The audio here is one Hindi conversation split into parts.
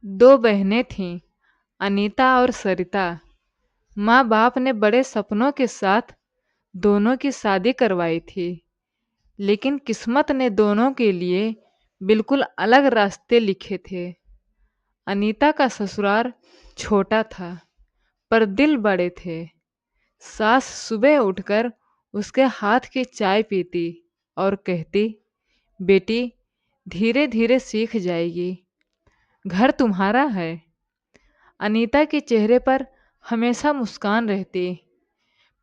दो बहनें थीं, अनीता और सरिता। माँ बाप ने बड़े सपनों के साथ दोनों की शादी करवाई थी, लेकिन किस्मत ने दोनों के लिए बिल्कुल अलग रास्ते लिखे थे। अनीता का ससुराल छोटा था, पर दिल बड़े थे। सास सुबह उठकर उसके हाथ की चाय पीती और कहती, बेटी, धीरे धीरे सीख जाएगी, घर तुम्हारा है। अनीता के चेहरे पर हमेशा मुस्कान रहती,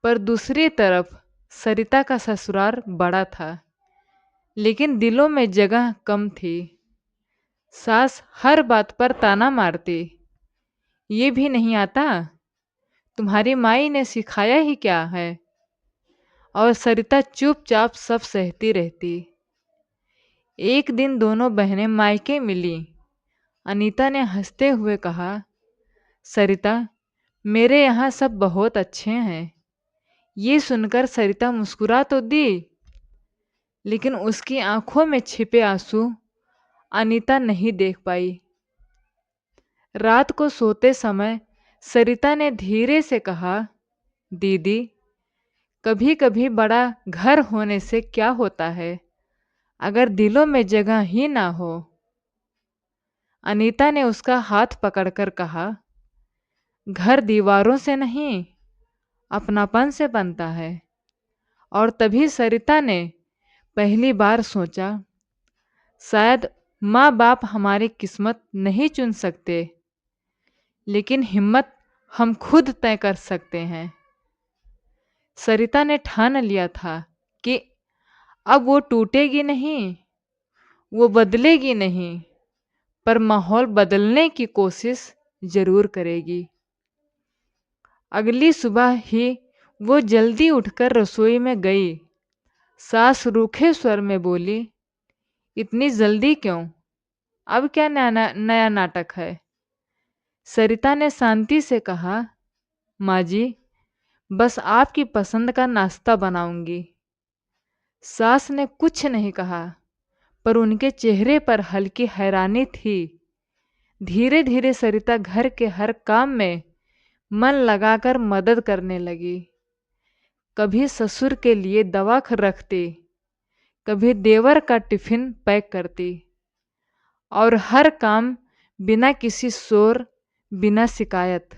पर दूसरी तरफ सरिता का ससुराल बड़ा था, लेकिन दिलों में जगह कम थी। सास हर बात पर ताना मारती, ये भी नहीं आता, तुम्हारी माई ने सिखाया ही क्या है। और सरिता चुपचाप सब सहती रहती। एक दिन दोनों बहनें मायके मिली। अनीता ने हंसते हुए कहा, सरिता, मेरे यहाँ सब बहुत अच्छे हैं। ये सुनकर सरिता मुस्कुरा तो दी, लेकिन उसकी आंखों में छिपे आंसू अनीता नहीं देख पाई। रात को सोते समय सरिता ने धीरे से कहा, दीदी, कभी कभी बड़ा घर होने से क्या होता है, अगर दिलों में जगह ही ना हो। अनीता ने उसका हाथ पकड़कर कहा, घर दीवारों से नहीं, अपनापन से बनता है। और तभी सरिता ने पहली बार सोचा, शायद माँ बाप हमारी किस्मत नहीं चुन सकते, लेकिन हिम्मत हम खुद तय कर सकते हैं। सरिता ने ठान लिया था कि अब वो टूटेगी नहीं, वो बदलेगी नहीं, पर माहौल बदलने की कोशिश जरूर करेगी। अगली सुबह ही वो जल्दी उठकर रसोई में गई। सास रूखे स्वर में बोली, इतनी जल्दी क्यों? अब क्या नया नाटक है? सरिता ने शांति से कहा, माँ जी, बस आपकी पसंद का नाश्ता बनाऊंगी। सास ने कुछ नहीं कहा, पर उनके चेहरे पर हल्की हैरानी थी। धीरे धीरे सरिता घर के हर काम में मन लगाकर मदद करने लगी। कभी ससुर के लिए दवा रखती, कभी देवर का टिफिन पैक करती, और हर काम बिना किसी शोर, बिना शिकायत।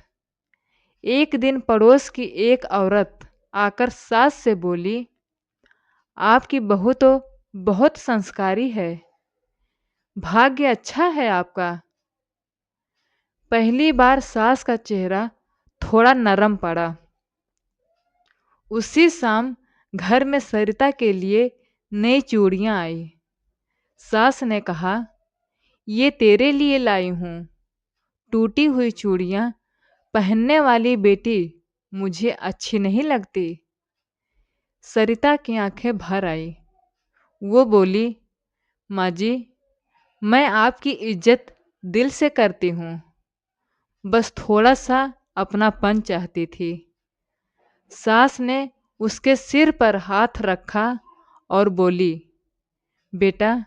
एक दिन पड़ोस की एक औरत आकर सास से बोली, आपकी बहू तो बहुत संस्कारी है, भाग्य अच्छा है आपका। पहली बार सास का चेहरा थोड़ा नरम पड़ा। उसी शाम घर में सरिता के लिए नई चूड़ियां आई। सास ने कहा, ये तेरे लिए लाई हूं। टूटी हुई चूड़ियां पहनने वाली बेटी मुझे अच्छी नहीं लगती। सरिता की आंखें भर आई। वो बोली, माँ जी, मैं आपकी इज्जत दिल से करती हूँ, बस थोड़ा सा अपनापन चाहती थी। सास ने उसके सिर पर हाथ रखा और बोली, बेटा,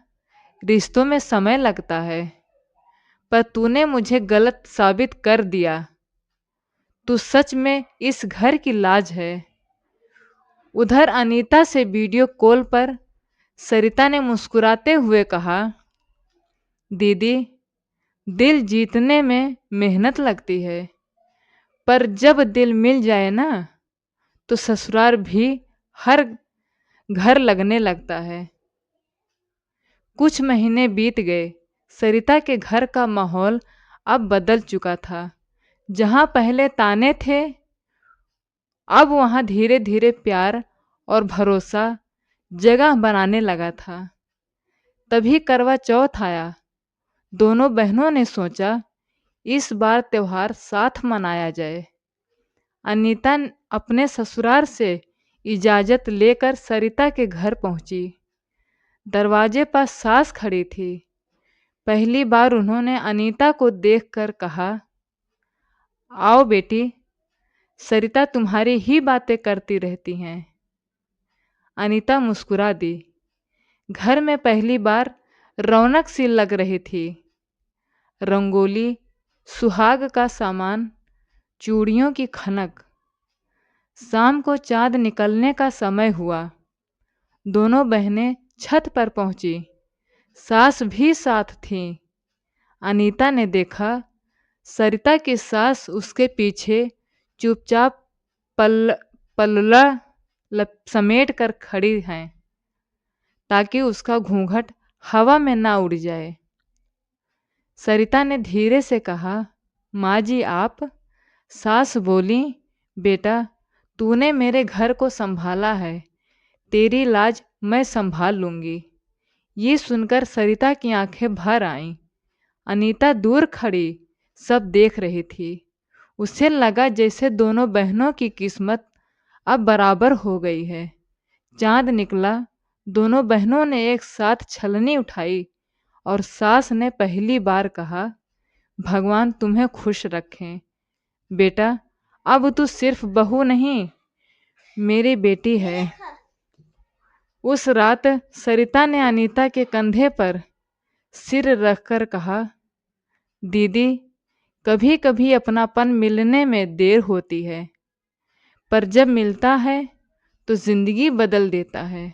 रिश्तों में समय लगता है, पर तूने मुझे गलत साबित कर दिया। तू सच में इस घर की लाज है। उधर अनीता से वीडियो कॉल पर सरिता ने मुस्कुराते हुए कहा, दीदी, दिल जीतने में मेहनत लगती है, पर जब दिल मिल जाए ना, तो ससुराल भी हर घर लगने लगता है। कुछ महीने बीत गए। सरिता के घर का माहौल अब बदल चुका था। जहाँ पहले ताने थे, अब वहाँ धीरे धीरे प्यार और भरोसा जगह बनाने लगा था। तभी करवा चौथ आया। दोनों बहनों ने सोचा, इस बार त्योहार साथ मनाया जाए। अनीता अपने ससुराल से इजाज़त लेकर सरिता के घर पहुंची। दरवाजे पर सास खड़ी थी। पहली बार उन्होंने अनीता को देखकर कहा, आओ बेटी, सरिता तुम्हारी ही बातें करती रहती हैं। अनीता मुस्कुरा दी। घर में पहली बार रौनक सी लग रही थी। रंगोली, सुहाग का सामान, चूड़ियों की खनक। शाम को चाँद निकलने का समय हुआ। दोनों बहनें छत पर पहुंची। सास भी साथ थी। अनीता ने देखा सरिता की सास उसके पीछे चुपचाप पल पल्ला समेट कर खड़ी हैं ताकि उसका घूंघट हवा में ना उड़ जाए। सरिता ने धीरे से कहा, माँ जी आप? सास बोली, बेटा तूने मेरे घर को संभाला है, तेरी लाज मैं संभाल लूंगी। ये सुनकर सरिता की आंखें भर आईं। अनीता दूर खड़ी सब देख रही थी। उसे लगा जैसे दोनों बहनों की किस्मत अब बराबर हो गई है। चांद निकला। दोनों बहनों ने एक साथ छलनी उठाई और सास ने पहली बार कहा, भगवान तुम्हें खुश रखें बेटा, अब तू सिर्फ बहू नहीं, मेरी बेटी है। उस रात सरिता ने अनीता के कंधे पर सिर रखकर कहा, दीदी कभी कभी अपनापन मिलने में देर होती है, पर जब मिलता है तो जिंदगी बदल देता है।